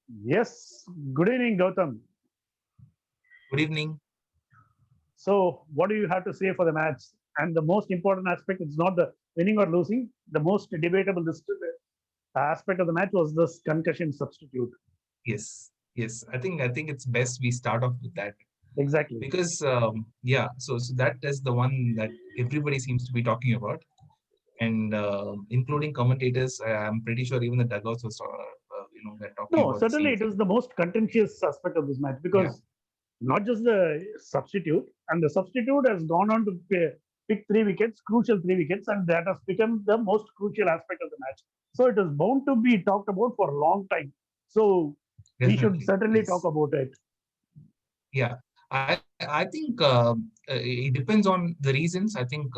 Yes, good evening, Gautham. Good evening. So, what do you have to say for the match? And the most important aspect, it's not the winning or losing. The most debatable aspect of the match was this concussion substitute. Yes. I think it's best we start off with that Exactly. because so that is the one that everybody seems to be talking about, and including commentators. I'm pretty sure even the dugouts was they're talking No, about the certainly same it thing. is the most contentious aspect of this match Yeah, because not just the substitute, and the substitute has gone on to pick 3 wickets, crucial 3 wickets, and that has become the most crucial aspect of the match. So it is bound to be talked about for a long time. So we should definitely. certainly talk Yes. about it. Yeah, I think it depends on the reasons. I think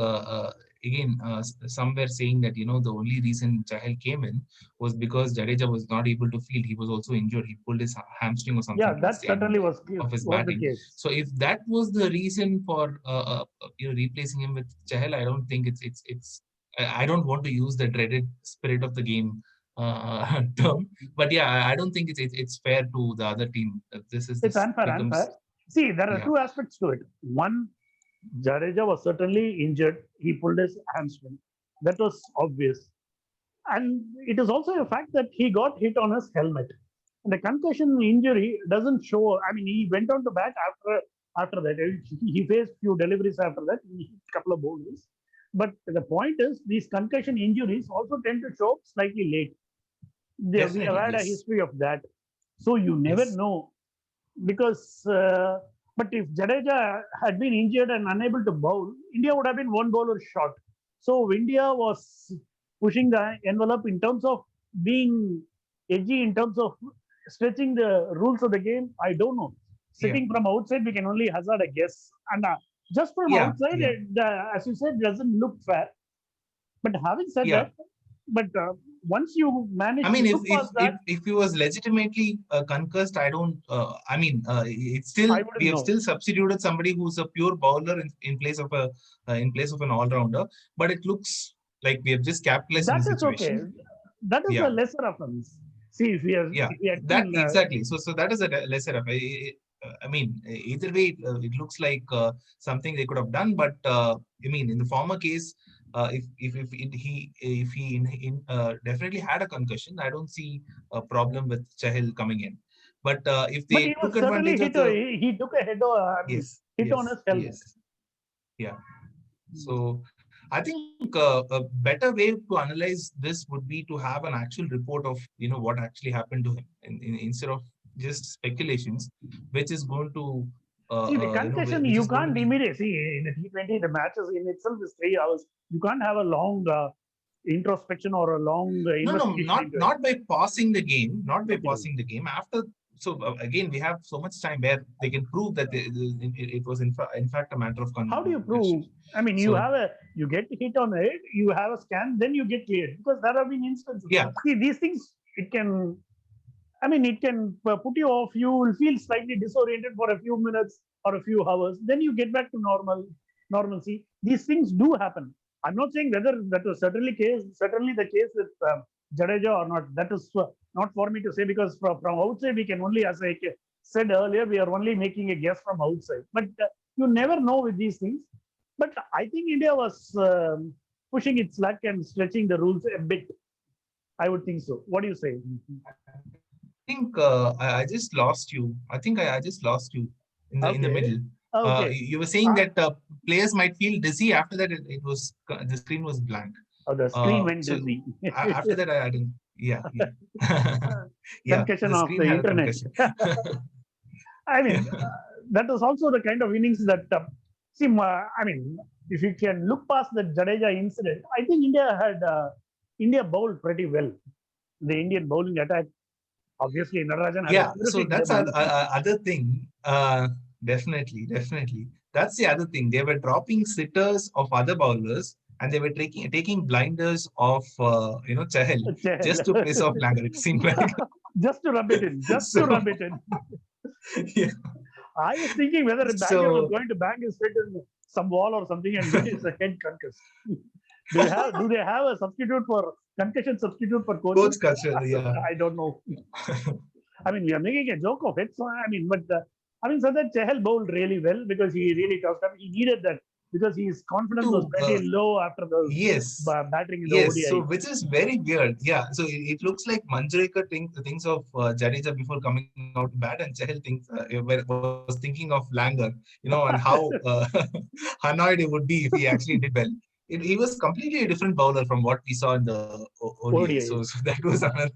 again, some were saying that the only reason Chahal came in was because Jadeja was not able to field. He was also injured. He pulled his hamstring or Yeah, something that towards the certainly end was of his was the batting. case. So if that was the reason for replacing him with Chahal, I don't think it's. I don't want to use the dreaded spirit of the game term, but yeah, I don't think it's fair to the other team. It's This unfair, becomes unfair. See, there are yeah, two aspects to it. One, Jadeja was certainly injured. He pulled his hamstring. That was obvious. And it is also a fact that he got hit on his helmet. And the concussion injury doesn't show. I mean, he went on to bat after that. He faced few deliveries after that. He hit a couple of bowlers. But the point is, these concussion injuries also tend to show up slightly late. We have definitely had a yes, history of that. So you never yes, know because. But if Jadeja had been injured and unable to bowl, India would have been one bowler short. So India was pushing the envelope in terms of being edgy, in terms of stretching the rules of the game. I don't know. yeah, Sitting from outside, we can only hazard a guess. And just from yeah, outside, yeah. as you said, doesn't look fair. But having said Yeah. that, but once you I manage to mean, if look if past if that, if he was legitimately concussed, I don't. I mean, it's still I we wouldn't have know. still substituted somebody who's a pure bowler in place of a in place of an all rounder. But it looks like we have just capitalized on That the is okay. situation. That is a Yeah, lesser offense. See, yeah. if we had That been exactly. So that is a lesser of. I mean, either way, it looks like something they could have done. But I mean, in the former case, if he definitely had a concussion, I don't see a problem with Chahil coming in. But if but they he took was certainly advantage of hit. the He took a head. I mean, yes, hit on yes, his helmet. yes, yeah. So I think a better way to analyze this would be to have an actual report of what actually happened to him, instead of just speculations, which is going to See, the concussion which you is going to can't be immediately see in the T20. The matches in itself is 3 hours. You can't have a long introspection or a long no, investigation into it. not by passing the game, not by Okay. passing the game after. So again, we have so much time where they can prove that it was in fact a matter of How do you concussion. prove? I mean, So you get hit on it, you have a scan, then you get cleared because there have been instances. yeah, See, these things it can. I mean, it can put you off. You will feel slightly disoriented for a few minutes or a few hours. Then you get back to normalcy. These things do happen. I'm not saying whether that was certainly the case with Jadeja or not. That is not for me to say because from outside we can only, as I said earlier, we are only making a guess from outside. But you never know with these things. But I think India was pushing its luck and stretching the rules a bit. I would think so. What do you say? I think I just lost you. I think I just lost you in the Okay. middle. Okay. You were saying Uh, that players might feel dizzy after that. The screen was blank. oh, the screen went So dizzy. after that, I didn't. Yeah, yeah, yeah. Concussion The of screen the had a internet. concussion. I mean, that is also the kind of innings that, see, I mean, if you can look past the Jadeja incident, I think India bowled pretty well. The Indian bowling attack, obviously, Natarajan had a Yeah. So terrific that's debut. other thing. Definitely. That's the other thing. They were dropping sitters of other bowlers, and they were taking blinders of Chahal just to piss off Langer. It seemed like Just to rub it in, just to so. rub it in. Yeah. I was thinking whether a bagger was So going to bang his head in some wall or something and get his head concussed. Do they have a substitute for concussion substitute for coach coaches? culture, yeah. I don't know. I mean, we are making a joke of it. So, I mean, but having said that, Chahal bowled really well because he really tossed up. He needed that because his confidence was To pretty low after the yes, battering in the yes. So ODI. which is very weird. Yeah. So it looks like Manjrekar thinks of Jadeja before coming out to bat, and Chahal was thinking of Langer. And how annoyed it would be if he actually did well. He was completely a different bowler from what we saw in the ODI. So, ODI. so that was another.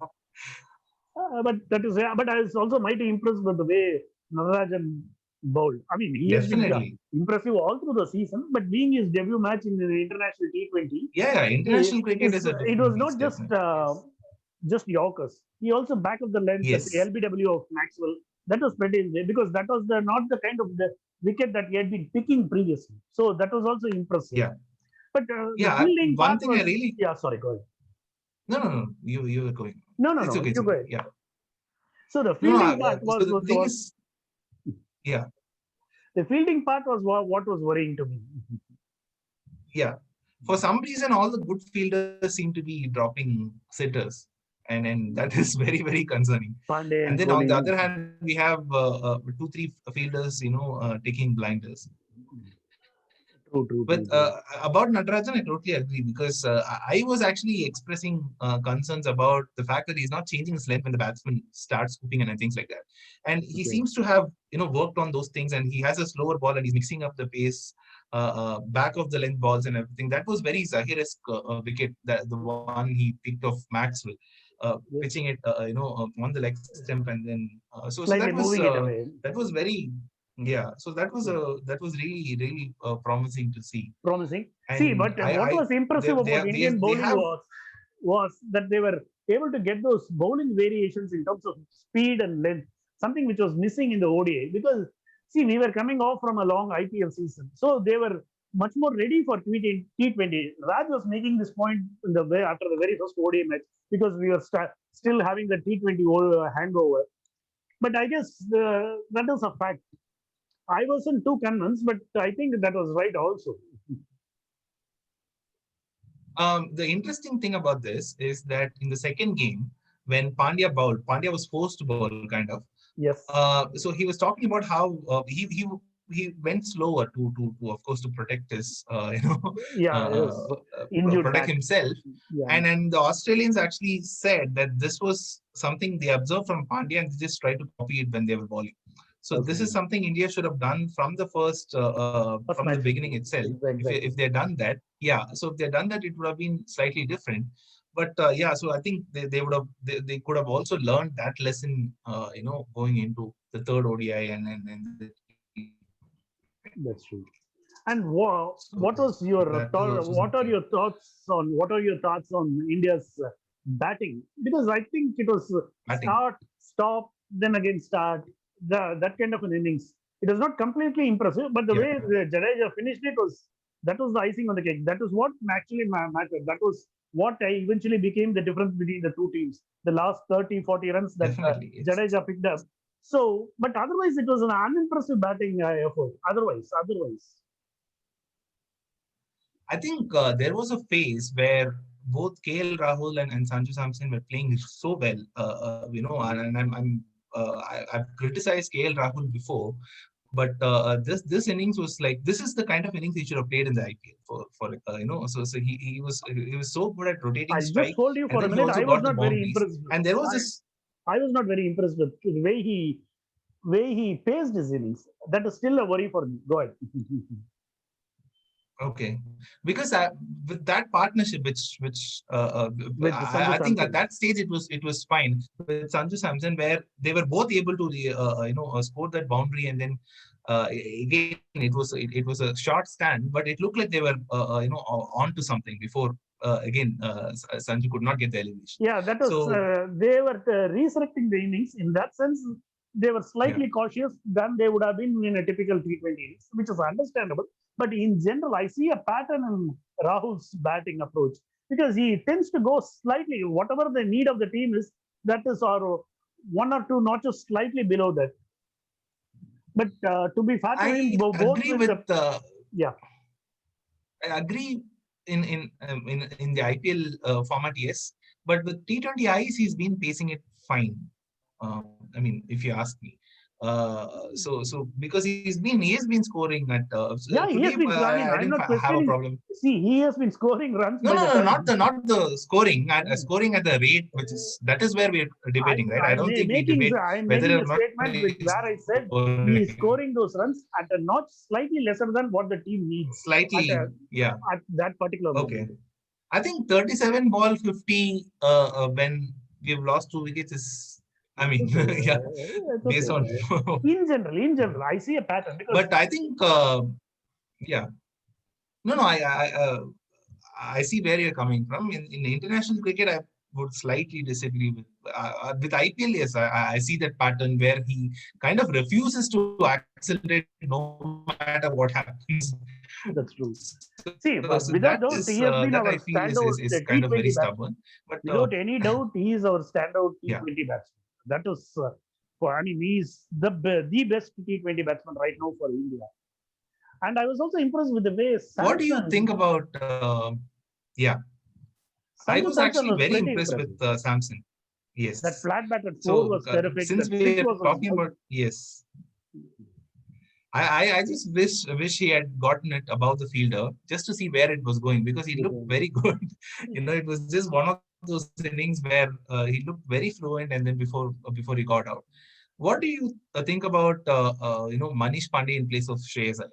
But that is, yeah, but I was also mighty impressed with the way Natarajan bowled. I mean, he has been Definitely. impressive all through the season, but being his debut match in the international T20, Yeah, yeah. International cricket is a it different was beast, not definitely. Yes. just Yorkers. He also back of the length at the Yes. LBW of Maxwell. That was pretty because that was not the kind of the wicket that he had been picking previously. So that was also impressive. Yeah. But the Yeah. fielding One part thing I was, really yeah, sorry, go ahead. no, no, no. You were going. No, no, It's no, okay. It's you go okay. ahead. Yeah. So the No, no. fielding part So the thing was is, yeah, the fielding part was what was worrying to me. yeah. For some reason, all the good fielders seem to be dropping sitters, and that is very, very concerning. Pandey And and then on the Kohli. other hand, we have two, three fielders, taking blinders. True, true, But true, true. about Natarajan, I totally agree because I was actually expressing concerns about the fact that he's not changing his length when the batsman starts scooping and things like that. And he Okay. seems to have worked on those things, and he has a slower ball and he's mixing up the pace, back of the length balls and everything. That was very Zahiresque wicket, the one he picked of Maxwell, pitching Yes. it on the leg stump, and then so Slightly moving it away. that was very yeah. So Yeah. that was really really promising to see. Promising. See, And but what was impressive about Indian they bowling have was that they were able to get those bowling variations in terms of speed and length, something which was missing in the ODI. Because see, we were coming off from a long IPL season, so they were much more ready for T20. Raj was making this point in the way after the very first ODI match because we were still having the T20 hangover. But I guess that is a fact. I wasn't too convinced, but I think that was right also. the interesting thing about this is that in the second game, when Pandya was forced to bowl, kind of. Yes. So he was talking about how he went slower to of course to protect his Yeah, his injured protect back. himself, Yeah, and the Australians actually said that this was something they observed from Pandya and they just tried to copy it when they were bowling. So this is okay. something India should have done from the first First from the match. beginning itself. If Exactly. they had done that, yeah. So if they had done that, it would have been slightly different. But yeah, so I think they would have they could have also learned that lesson, going into the third ODI and the That's true. And so what was that your was also something. what are your thoughts on India's batting? Because I think it was Batting, start, stop, then again start. That kind of an innings. It was not completely impressive, but the yeah, way Jadeja finished it was that was the icing on the cake. That was what actually mattered. That was what eventually became the difference between the two teams. The last 30, 40 runs that definitely, yes. Jadeja picked up. So, but otherwise, it was an unimpressive batting effort. Otherwise. I think there was a phase where both KL Rahul and Sanju Samson were playing so well, and I've criticized KL Rahul before, but this innings was like this is the kind of innings he should have played in the IPL so he was so good at rotating I'll just strike, hold you and for a then he minute. also I was got the not very boundaries, impressed. and there was this I was not very impressed with the way he paced his innings. That is still a worry for me. Go ahead. okay, because with that partnership, With Sanju I think at Samson. that stage it was fine with Sanju Samson, where they were both able to score that boundary, and then again it was a short stand, but it looked like they were on to something before again Sanju could not get the elevation. Yeah, that was So they were resurrecting the innings. In that sense, they were yeah, slightly cautious than they would have been in a typical T20 innings, which is understandable. But in general, I see a pattern in Rahul's batting approach because he tends to go slightly, whatever the need of the team is, that is, or one or two notches slightly below that. But to be fair to him, I both agree with with the, yeah, I agree in the IPL format, yes, but with T20 Is he's been pacing it fine. I mean, if you ask me. So because he has been scoring at Yeah, he today, has been. I mean, I I'm didn't not have a questioning. problem. See, he has been scoring runs No, by no, the no, time. not the scoring and scoring at the rate which is that is where we're debating, right? I don't think we debate I'm whether making or a not statement he's with where I said scoring he is scoring those runs at a notch slightly lesser than what the team needs at slightly. Yeah, at that particular okay. moment. I think 37 ball 50 when we've lost 2 wickets is, I It's mean, okay. yeah, It's based okay. on. In general, I see a pattern because But I think, yeah, no, no, I see where you're coming from. In international cricket, I would slightly disagree with IPL. Yes, I see that pattern where he kind of refuses to accelerate no matter what happens. that's true. So See, that but is without doubt, that he I has feel been our is standout kind of very T20 stubborn. batsman. But Without any doubt, he is our standout yeah, T20 batsman. That is, I mean, he is the best T20 batsman right now for India. And I was also impressed with the way what do you think Samson, about? Yeah, I Sanju was Samson actually was very pretty impressed with impressive. Samson. That Yes. flat batted four So was terrific. since That we six are was talking out. about, yes, I just wish he had gotten it above the fielder just to see where it was going because he looked very good. It was just one of those innings where he looked very fluent and then before he got out. What do you think about Manish Pandey in place of Shreyas Iyer?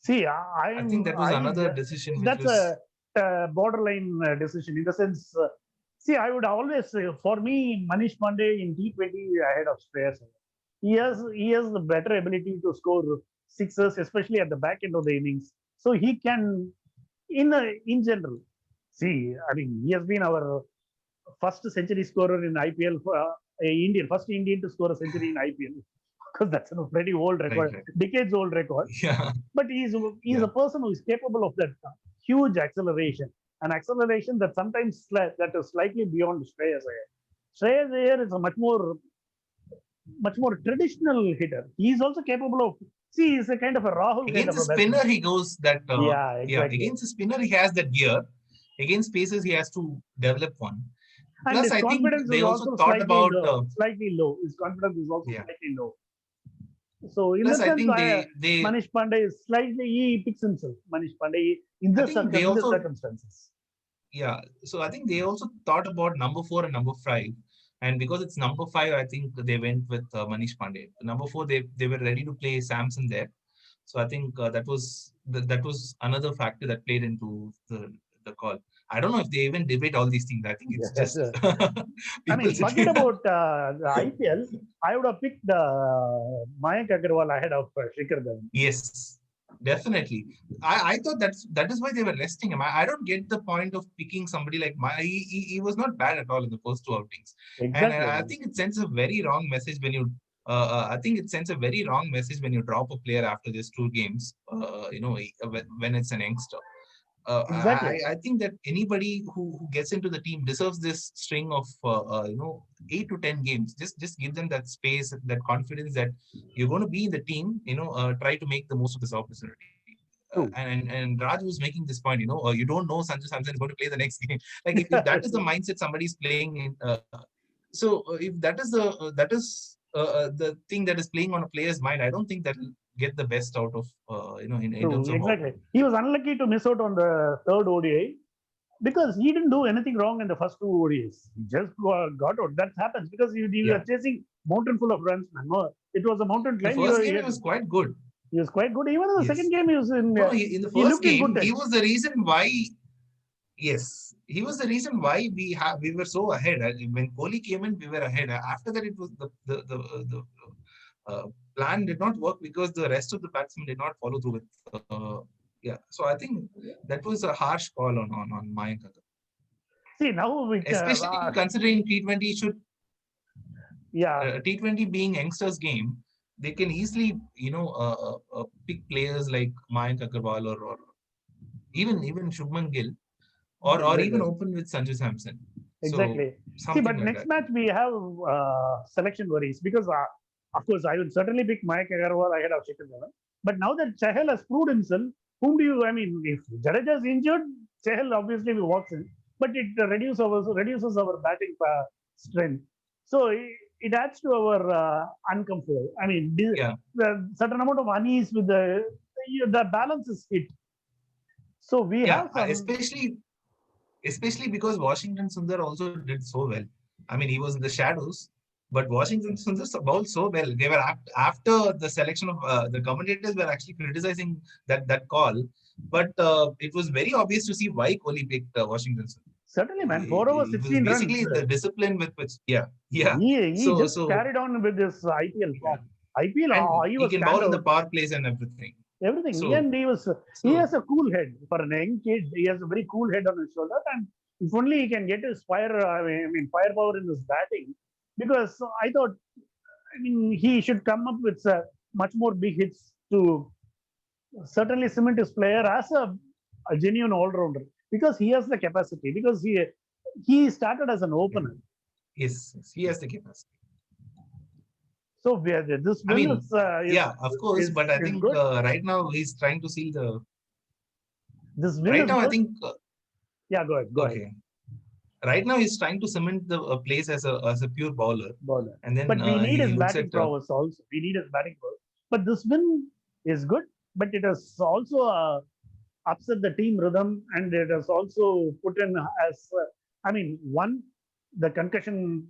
See, I think that was another decision which that's was a borderline decision in the sense. See, I would always say, for me, Manish Pandey in T20 ahead of Shreyas Iyer. He has the better ability to score sixes, especially at the back end of the innings. So he can, in general, see. I mean, he has been our first century scorer in IPL, first Indian to score a century in IPL, because that's a pretty old right, record, right. decades old record. Yeah, But he's yeah. a person who is capable of that huge acceleration, an acceleration that sometimes that is slightly beyond Shreyas Iyer. Shreyas Iyer is a much more traditional hitter. He is also capable of. See, he's a kind of a Rahul kind Against of a a batsman. spinner, he goes that, Yeah, yeah, exactly. against a spinner, he has that gear. Against paces, he has to develop one. And Plus, his I think confidence they is also also thought slightly about, low. Slightly low. His confidence is also yeah. slightly low. So in Plus, that I sense, think they, Manish Pandey is slightly he picks himself. Manish Pandey in I the think they in the also, circumstances. yeah. So I think they also thought about number 4 and number 5. And because it's number 5, I think they went with Manish Pandey. Number 4, they were ready to play Samson there. So I think that was another factor that played into the call. I don't know if they even debate all these things. I think it's Yes. just I people mean, forget sitting. about the IPL. I would have picked Mayank Agarwal ahead of Shikhar Dhawan. Yes, definitely. I thought that is why they were resting him. I don't get the point of picking somebody like he was not bad at all in the first 2 outings, and Exactly. I think it sends a very wrong message when you. I think it sends a very wrong message when you drop a player after just 2 games. When it's an youngster. Exactly. I think that anybody who gets into the team deserves this string of 8 to 10 games. Just give them that space, that confidence that you're going to be in the team. Try to make the most of this opportunity. True. And Raj was making this point. You don't know Sanju Samson is going to play the next game. Like if that is the mindset somebody's playing in. If that is the thing that is playing on a player's mind, I don't think that will get the best out of in True. terms of Exactly. output. He was unlucky to miss out on the third ODI because he didn't do anything wrong in the first two ODIs. He just got out. That happens because you Yeah. were chasing mountain full of runs. Man. No, it was a mountain The climb. first game, he was quite good. He was quite good. Even in the second Yes. game, he was in. No, in the He first looked in good game, he touch. was the reason why. Yes, he was the reason why we were so ahead. When Kohli came in, we were ahead. After that, it was the plan did not work because the rest of the batsmen did not follow through with. Yeah, so I think that was a harsh call on Mayank Agarwal. See now with Especially considering T20 should yeah, T20 being youngsters game, they can easily pick players like Mayank Agarwal or even Shubman Gill or even exactly. open with Sanju Samson. So Exactly. See, something but like next that. match we have selection worries because, of course, I will certainly pick Mike Agarwal ahead of Shikhar Dhawan. But now that Chahal has proved himself, whom do you? I mean, if Jadeja is injured, Chahal obviously walks in, but it reduces our batting strength. So it adds to our uncomfort. I mean, Yeah, the certain amount of unease with the balance is hit. So we yeah. have some. Especially because Washington Sundar also did so well. I mean, he was in the shadows, but Washington Sundar bowled so well. They were after the selection of the commentators were actually criticizing that call, but it was very obvious to see why Kohli picked Washington Sundar. Certainly, man, 4 over It was 16 runs. basically the discipline with which, yeah, yeah. He So just so carried on with this IPL yeah, form. IPL, and he he was can bowl in the standout. power plays and everything. Everything. So And he so has a cool head for an young kid. He has a very cool head on his shoulder. And if only he can get his firepower in his batting. Because I thought, I mean, he should come up with much more big hits to certainly cement his player as a genuine all rounder. Because he has the capacity. Because he started as an yeah, opener. yes, he has the capacity. So this I win mean, yeah, of course, but I is think good. right now he's trying to see the. This win Right is now, I good. think Yeah, go ahead. Go ahead. okay. Right now, he's trying to cement the place as a pure bowler, Bowler. and then But we need he his looks batting at prowess also. We need his batting prowess. But this win is good, but it has also upset the team rhythm, and it has also put in as I mean, one, the concussion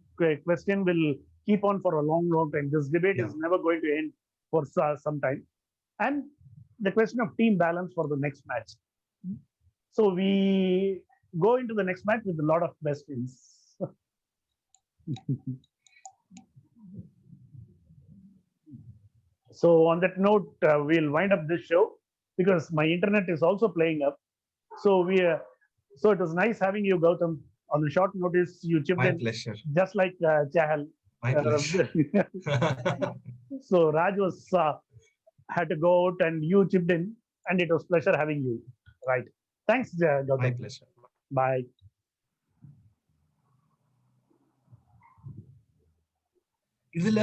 question will keep on for a long, long time. This debate yeah. is never going to end for some time, and the question of team balance for the next match. So we go into the next match with a lot of questions. So on that note, we'll wind up this show because my internet is also playing up. So so it was nice having you, Gautam. On a short notice, you chipped My in pleasure. just like Chahal. My pleasure. So Raj was had to go out, and you chipped in, and it was pleasure having you. Right. Thanks, My Gautam. pleasure. Bye. இதுல